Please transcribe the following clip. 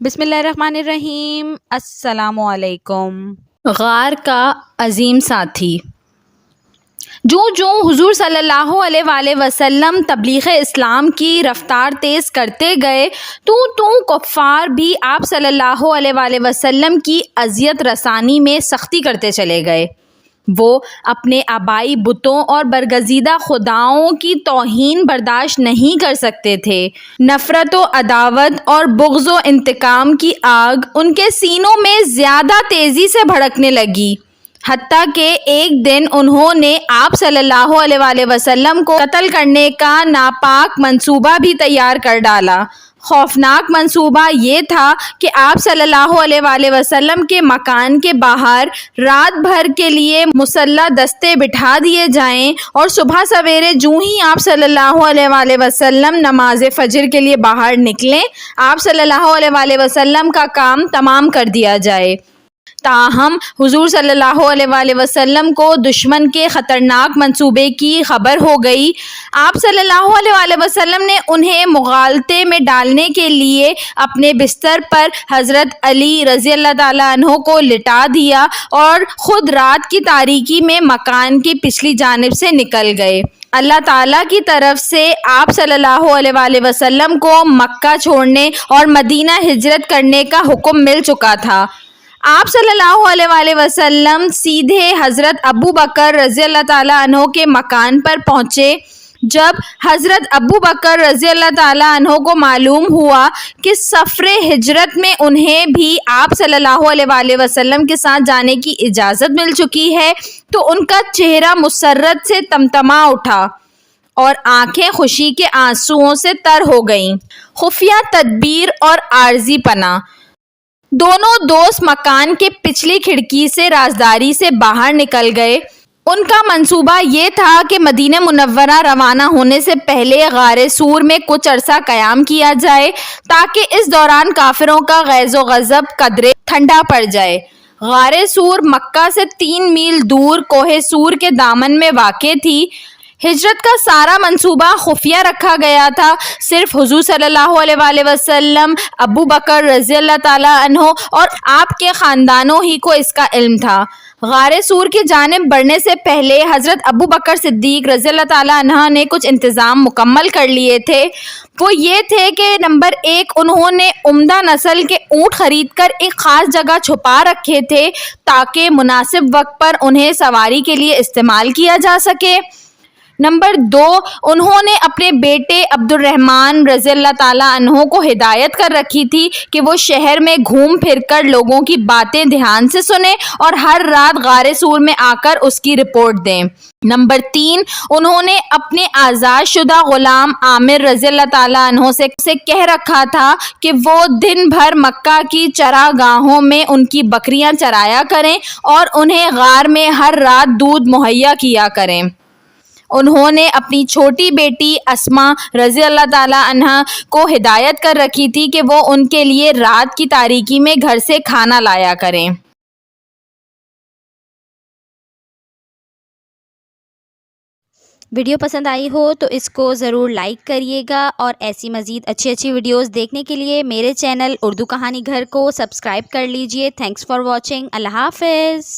بسم اللہ الرحمن الرحیم۔ السلام علیکم۔ غار کا عظیم ساتھی۔ جو حضور صلی اللہ علیہ وآلہ وسلم تبلیغ اسلام کی رفتار تیز کرتے گئے تو کفار بھی آپ صلی اللہ علیہ وآلہ وسلم کی اذیت رسانی میں سختی کرتے چلے گئے۔ وہ اپنے آبائی بتوں اور برگزیدہ خداؤں کی توہین برداشت نہیں کر سکتے تھے۔ نفرت و عداوت اور بغض و انتقام کی آگ ان کے سینوں میں زیادہ تیزی سے بھڑکنے لگی، حتیٰ کہ ایک دن انہوں نے آپ صلی اللہ علیہ وآلہ وسلم کو قتل کرنے کا ناپاک منصوبہ بھی تیار کر ڈالا۔ خوفناک منصوبہ یہ تھا کہ آپ صلی اللہ علیہ وآلہ وسلم کے مکان کے باہر رات بھر کے لیے مسلح دستے بٹھا دیے جائیں اور صبح سویرے جو ہی آپ صلی اللہ علیہ وآلہ وسلم نماز فجر کے لیے باہر نکلیں، آپ صلی اللہ علیہ وآلہ وسلم کا کام تمام کر دیا جائے۔ تاہم حضور صلی اللہ علیہ وآلہ وسلم کو دشمن کے خطرناک منصوبے کی خبر ہو گئی۔ آپ صلی اللہ علیہ وآلہ وسلم نے انہیں مغالطے میں ڈالنے کے لیے اپنے بستر پر حضرت علی رضی اللہ تعالیٰ عنہ کو لٹا دیا اور خود رات کی تاریکی میں مکان کی پچھلی جانب سے نکل گئے۔ اللہ تعالیٰ کی طرف سے آپ صلی اللہ علیہ وآلہ وسلم کو مکہ چھوڑنے اور مدینہ ہجرت کرنے کا حکم مل چکا تھا۔ آپ صلی اللہ علیہ وآلہ وسلم سیدھے حضرت ابو بکر رضی اللہ تعالیٰ عنہ کے مکان پر پہنچے۔ جب حضرت ابو بکر رضی اللہ تعالیٰ عنہ کو معلوم ہوا کہ سفر ہجرت میں انہیں بھی آپ صلی اللہ علیہ وآلہ وسلم کے ساتھ جانے کی اجازت مل چکی ہے تو ان کا چہرہ مسرت سے تمتما اٹھا اور آنکھیں خوشی کے آنسوؤں سے تر ہو گئیں۔ خفیہ تدبیر اور عارضی پناہ۔ دونوں دوست مکان کے پچھلی کھڑکی سے رازداری سے باہر نکل گئے۔ ان کا منصوبہ یہ تھا کہ مدینہ منورہ روانہ ہونے سے پہلے غار سور میں کچھ عرصہ قیام کیا جائے تاکہ اس دوران کافروں کا غیظ و غضب قدرے ٹھنڈا پڑ جائے۔ غار سور مکہ سے 3 میل دور کوہ سور کے دامن میں واقع تھی۔ ہجرت کا سارا منصوبہ خفیہ رکھا گیا تھا۔ صرف حضور صلی اللہ علیہ وآلہ وسلم، ابو بکر رضی اللہ تعالیٰ عنہ اور آپ کے خاندانوں ہی کو اس کا علم تھا۔ غار سور کی جانب بڑھنے سے پہلے حضرت ابو بکر صدیق رضی اللہ تعالیٰ عنہ نے کچھ انتظام مکمل کر لیے تھے۔ وہ یہ تھے کہ نمبر 1، انہوں نے عمدہ نسل کے اونٹ خرید کر ایک خاص جگہ چھپا رکھے تھے تاکہ مناسب وقت پر انہیں سواری کے لیے استعمال کیا جا سکے۔ نمبر 2، انہوں نے اپنے بیٹے عبد الرحمن رضی اللہ تعالیٰ عنہ کو ہدایت کر رکھی تھی کہ وہ شہر میں گھوم پھر کر لوگوں کی باتیں دھیان سے سنیں اور ہر رات غار سور میں آ کر اس کی رپورٹ دیں۔ نمبر 3، انہوں نے اپنے آزاد شدہ غلام عامر رضی اللہ تعالیٰ عنہ سے کہہ رکھا تھا کہ وہ دن بھر مکہ کی چراگاہوں میں ان کی بکریاں چرایا کریں اور انہیں غار میں ہر رات دودھ مہیا کیا کریں۔ انہوں نے اپنی چھوٹی بیٹی اسماء رضی اللہ تعالیٰ عنہ کو ہدایت کر رکھی تھی کہ وہ ان کے لیے رات کی تاریکی میں گھر سے کھانا لایا کریں۔ ویڈیو پسند آئی ہو تو اس کو ضرور لائک کریے گا اور ایسی مزید اچھی ویڈیوز دیکھنے کے لیے میرے چینل اردو کہانی گھر کو سبسکرائب کر لیجئے۔ Thanks for watching. اللہ حافظ۔